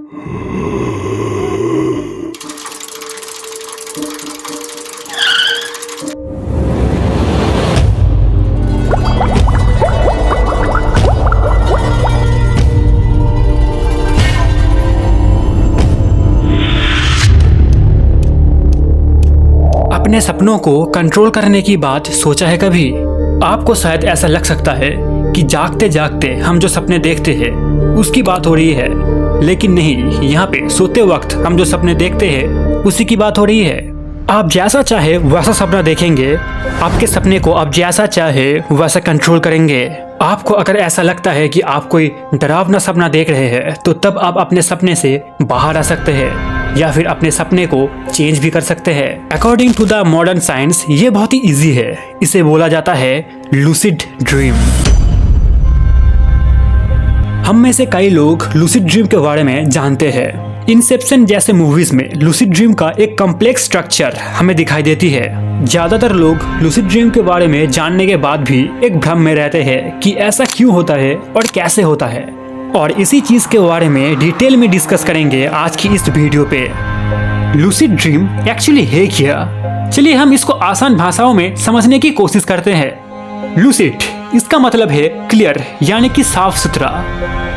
अपने सपनों को कंट्रोल करने की बात सोचा है कभी? आपको शायद ऐसा लग सकता है कि जागते जागते हम जो सपने देखते हैं उसकी बात हो रही है, लेकिन नहीं, यहाँ पे सोते वक्त हम जो सपने देखते हैं उसी की बात हो रही है। आप जैसा चाहे वैसा सपना देखेंगे, आपके सपने को आप जैसा चाहे वैसा कंट्रोल करेंगे। आपको अगर ऐसा लगता है कि आप कोई डरावना सपना देख रहे हैं तो तब आप अपने सपने से बाहर आ सकते हैं या फिर अपने सपने को चेंज भी कर सकते हैं। According to the modern science ये बहुत ही इजी है। इसे बोला जाता है लूसिड ड्रीम। हम में से कई लोग लूसिड ड्रीम के बारे में जानते हैं। इंसेप्शन जैसे मूवीज में लूसिड ड्रीम का एक कॉम्प्लेक्स स्ट्रक्चर हमें दिखाई देती है। ज्यादातर लोग लूसिड ड्रीम के बारे में जानने के बाद भी एक भ्रम में रहते हैं कि ऐसा क्यों होता है और कैसे होता है, और इसी चीज के बारे में डिटेल में डिस्कस करेंगे आज की इस वीडियो पे। लूसिड ड्रीम एक्चुअली है क्या? चलिए हम इसको आसान भाषाओं में समझने की कोशिश करते हैं। लूसिड इसका मतलब है क्लियर यानी कि साफ सुथरा,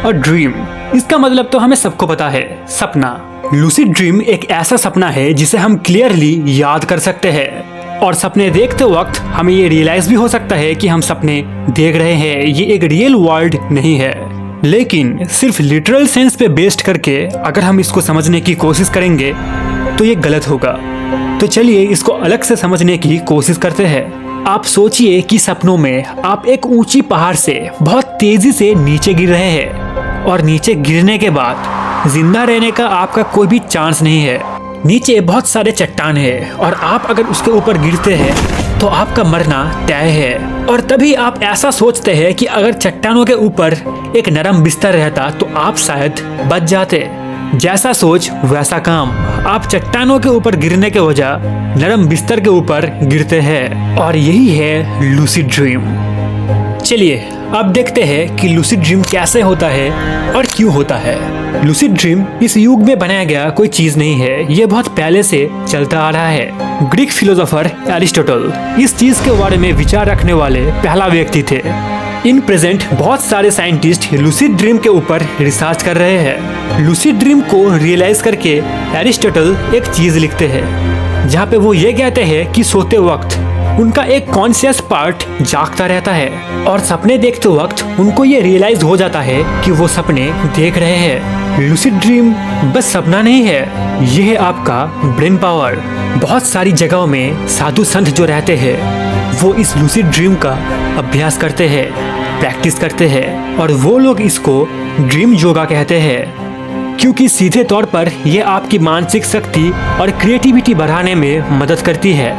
और ड्रीम इसका मतलब तो हमें सबको पता है, सपना। लूसिड ड्रीम एक ऐसा सपना है जिसे हम क्लियरली याद कर सकते हैं, और सपने देखते वक्त हमें ये रियलाइज भी हो सकता है कि हम सपने देख रहे हैं, ये एक रियल वर्ल्ड नहीं है। लेकिन सिर्फ लिटरल सेंस पे बेस्ड करके अगर हम इसको समझने की कोशिश करेंगे तो ये गलत होगा। तो चलिए इसको अलग से समझने की कोशिश करते हैं। आप सोचिए कि सपनों में आप एक ऊंची पहाड़ से बहुत तेजी से नीचे गिर रहे हैं, और नीचे गिरने के बाद जिंदा रहने का आपका कोई भी चांस नहीं है। नीचे बहुत सारे चट्टान है और आप अगर उसके ऊपर गिरते हैं तो आपका मरना तय है। और तभी आप ऐसा सोचते हैं कि अगर चट्टानों के ऊपर एक नरम बिस्तर रहता तो आप शायद बच जाते। जैसा सोच वैसा काम, आप चट्टानों के ऊपर गिरने के वजह नरम बिस्तर के ऊपर गिरते हैं, और यही है लूसिड ड्रीम। चलिए अब देखते हैं कि लूसिड ड्रीम कैसे होता है और क्यों होता है। लूसिड ड्रीम इस युग में बनाया गया कोई चीज नहीं है, ये बहुत पहले से चलता आ रहा है। ग्रीक फिलोसोफर एरिस्टोटल इस चीज के बारे में विचार रखने वाले पहला व्यक्ति थे। इन प्रेजेंट बहुत सारे साइंटिस्ट लूसिड ड्रीम के ऊपर रिसर्च कर रहे हैं। लूसिड ड्रीम को रियलाइज करके एरिस्टोटल एक चीज लिखते हैं जहाँ पे वो ये कहते हैं कि सोते वक्त उनका एक कॉन्शियस पार्ट जागता रहता है, और सपने देखते वक्त उनको ये रियलाइज हो जाता है कि वो सपने देख रहे हैं। लूसिड ड्रीम बस सपना नहीं है, ये है आपका ब्रेन पावर। बहुत सारी जगहों में साधु संत जो रहते हैं वो इस लूसिड ड्रीम का अभ्यास करते हैं, प्रैक्टिस करते हैं, और वो लोग इसको ड्रीम योगा कहते हैं, क्योंकि सीधे तौर पर ये आपकी मानसिक शक्ति और क्रिएटिविटी बढ़ाने में मदद करती है।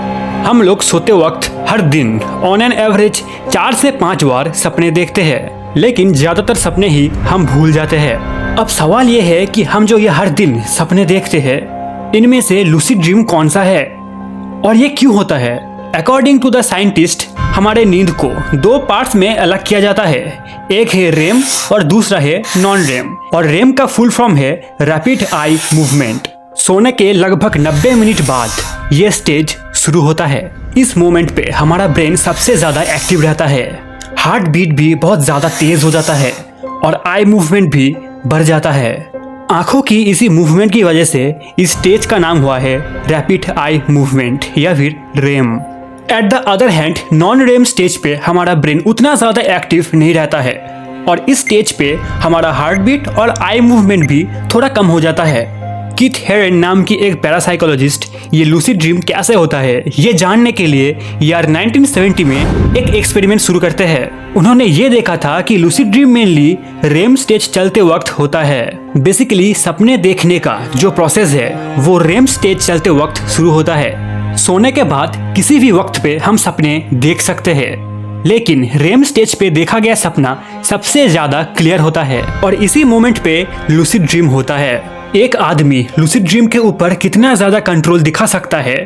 हम लोग सोते वक्त हर दिन ऑन एन एवरेज 4 से 5 बार सपने देखते हैं, लेकिन ज्यादातर सपने ही हम भूल जाते हैं। अब सवाल ये है कि हम जो ये हर दिन सपने देखते हैं इनमें से लूसिड ड्रीम कौन सा है और ये क्यों होता है? अकॉर्डिंग टू द साइंटिस्ट हमारे नींद को 2 पार्ट्स में अलग किया जाता है। एक है रेम और दूसरा है नॉन रेम, और रेम का फुल फॉर्म है रैपिड आई मूवमेंट। सोने के लगभग 90 मिनट बाद ये स्टेज शुरू होता है। इस मोमेंट पे हमारा ब्रेन सबसे ज्यादा एक्टिव रहता है, हार्ट बीट भी बहुत ज्यादा तेज हो जाता है और आई मूवमेंट भी बढ़ जाता है। आंखों की इसी मूवमेंट की वजह से इस स्टेज का नाम हुआ है रैपिड आई मूवमेंट या फिर REM. At the other hand non REM stage पे हमारा ब्रेन उतना ज्यादा एक्टिव नहीं रहता है, और इस स्टेज पे हमारा हार्ट बीट और आई मूवमेंट भी थोड़ा कम हो जाता है। कीथ हेरेन नाम की एक पैरासाइकोलॉजिस्ट ये लूसिड ड्रीम कैसे होता है ये जानने के लिए ईयर 1970 में एक एक्सपेरिमेंट शुरू करते हैं। उन्होंने ये देखा था कि lucid dream mainly REM stage चलते वक्त होता है। बेसिकली सपने देखने का जो प्रोसेस है वो रेम स्टेज चलते वक्त शुरू होता है। सोने के बाद किसी भी वक्त पे हम सपने देख सकते हैं, लेकिन रेम स्टेज पे देखा गया सपना सबसे ज्यादा क्लियर होता है, और इसी मोमेंट पे लूसिड ड्रीम होता है। एक आदमी लूसिड ड्रीम के ऊपर कितना ज्यादा कंट्रोल दिखा सकता है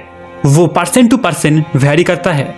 वो पर्सन टू पर्सन वेरी करता है।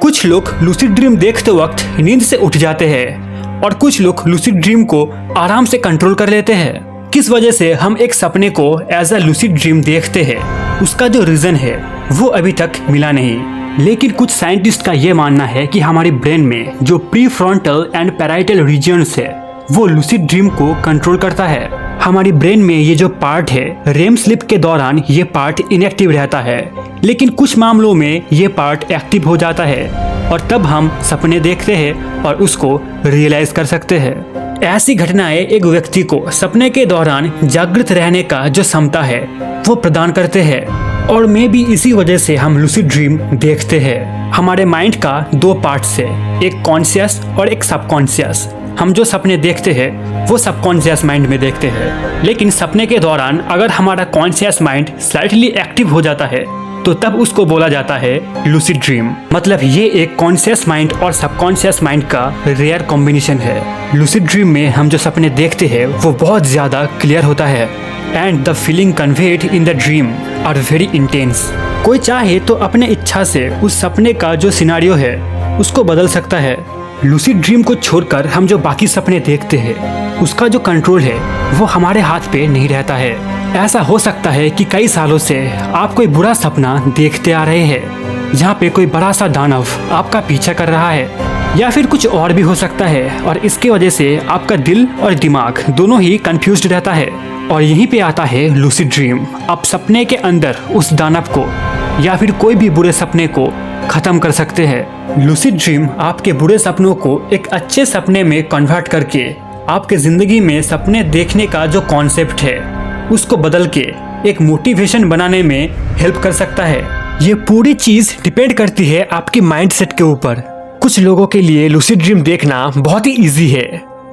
कुछ लोग लूसिड ड्रीम देखते वक्त नींद से उठ जाते हैं, और कुछ लोग लूसिड ड्रीम को आराम से कंट्रोल कर लेते हैं। किस वजह से हम एक सपने को एज अ लूसिड ड्रीम देखते हैं, उसका जो रीजन है वो अभी तक मिला नहीं। लेकिन कुछ साइंटिस्ट का ये मानना है कि हमारे ब्रेन में जो prefrontal and parietal regions है वो लूसिड ड्रीम को कंट्रोल करता है। हमारी ब्रेन में ये जो पार्ट है, रेम स्लीप के दौरान ये पार्ट इनएक्टिव रहता है, लेकिन कुछ मामलों में ये पार्ट एक्टिव हो जाता है और तब हम सपने देखते हैं और उसको रियलाइज कर सकते हैं। ऐसी घटनाएं एक व्यक्ति को सपने के दौरान जागृत रहने का जो क्षमता है वो प्रदान करते हैं और मे भी इसी वजह से हम लूसिड ड्रीम देखते हैं। हमारे माइंड का दो पार्ट्स है, एक कॉन्शियस और एक सबकॉन्शियस। हम जो सपने देखते हैं वो सबकॉन्शियस माइंड में देखते हैं, लेकिन सपने के दौरान अगर हमारा कॉन्शियस माइंड स्लाइटली एक्टिव हो जाता है तो तब उसको बोला जाता है लूसिड ड्रीम। मतलब ये एक कॉन्शियस माइंड और सबकॉन्शियस माइंड का रेयर कॉम्बिनेशन है। लूसिड ड्रीम में हम जो सपने देखते हैं वो बहुत ज्यादा क्लियर होता है and the feeling conveyed in the dream are very intense. कोई चाहे तो अपने इच्छा से उस सपने का जो सिनारियो है उसको बदल सकता है। लूसिड ड्रीम को छोड़कर हम जो बाकी सपने देखते हैं उसका जो कंट्रोल है वो हमारे हाथ पे नहीं रहता है। ऐसा हो सकता है कि कई सालों से आप कोई बुरा सपना देखते आ रहे हैं जहाँ पे कोई बड़ा सा दानव आपका पीछा कर रहा है, या फिर कुछ और भी हो सकता है और इसके वजह से आपका दिल और दिमाग दोनों ही कंफ्यूज्ड रहता है। और यहीं पे आता है लूसिड ड्रीम। आप सपने के अंदर उस दानव को या फिर कोई भी बुरे सपने को खत्म कर सकते हैं। लूसिड ड्रीम आपके बुरे सपनों को एक अच्छे सपने में कन्वर्ट करके आपके जिंदगी में सपने देखने का जो कॉन्सेप्ट है उसको बदल के एक मोटिवेशन बनाने में हेल्प कर सकता है। ये पूरी चीज डिपेंड करती है आपकी माइंडसेट के ऊपर। कुछ लोगों के लिए लूसिड ड्रीम देखना बहुत ही इजी है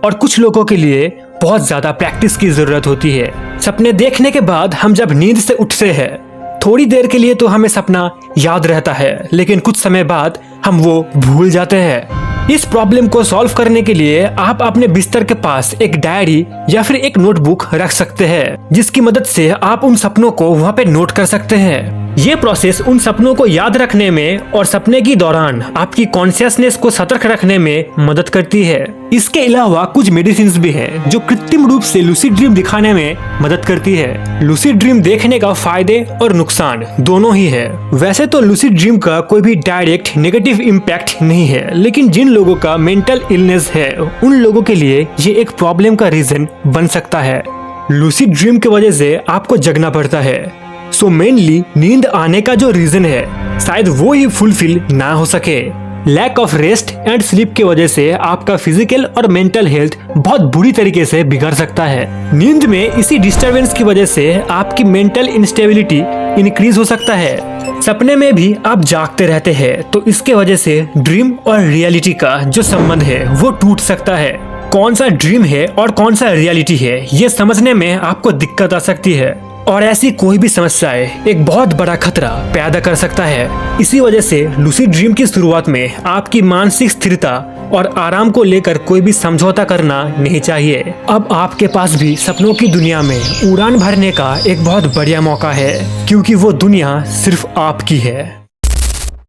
और कुछ लोगों के लिए बहुत ज्यादा प्रैक्टिस की जरूरत होती है। सपने देखने के बाद हम जब नींद से उठते हैं थोड़ी देर के लिए तो हमें सपना याद रहता है, लेकिन कुछ समय बाद हम वो भूल जाते हैं। इस प्रॉब्लम को सॉल्व करने के लिए आप अपने बिस्तर के पास एक डायरी या फिर एक नोटबुक रख सकते हैं, जिसकी मदद से आप उन सपनों को वहाँ पे नोट कर सकते हैं। ये प्रोसेस उन सपनों को याद रखने में और सपने के दौरान आपकी कॉन्शियसनेस को सतर्क रखने में मदद करती है। इसके अलावा कुछ मेडिसिन भी हैं जो कृत्रिम रूप से लूसिड ड्रीम दिखाने में मदद करती है। लूसिड ड्रीम देखने का फायदे और नुकसान दोनों ही है। वैसे तो लूसिड ड्रीम का कोई भी डायरेक्ट नेगेटिव इम्पैक्ट नहीं है, लेकिन जिन लोगों का मेंटल इलनेस है उन लोगों के लिए ये एक प्रॉब्लम का रीजन बन सकता है। लूसिड ड्रीम की वजह से आपको जगना पड़ता है, सो मेनली नींद आने का जो रीजन है शायद वो ही फुलफिल ना हो सके। Lack of rest and sleep की वजह से आपका फिजिकल और मेंटल हेल्थ बहुत बुरी तरीके से बिगड़ सकता है। नींद में इसी डिस्टरबेंस की वजह से आपकी मेंटल इंस्टेबिलिटी इंक्रीज हो सकता है। सपने में भी आप जागते रहते हैं तो इसके वजह से ड्रीम और रियलिटी का जो संबंध है वो टूट सकता है। कौन सा ड्रीम है और कौन सा रियलिटी है ये समझने में आपको दिक्कत आ सकती है और ऐसी कोई भी समस्याएं एक बहुत बड़ा खतरा पैदा कर सकता है। इसी वजह से लूसिड ड्रीम की शुरुआत में आपकी मानसिक स्थिरता और आराम को लेकर कोई भी समझौता करना नहीं चाहिए। अब आपके पास भी सपनों की दुनिया में उड़ान भरने का एक बहुत बढ़िया मौका है, क्योंकि वो दुनिया सिर्फ आपकी है।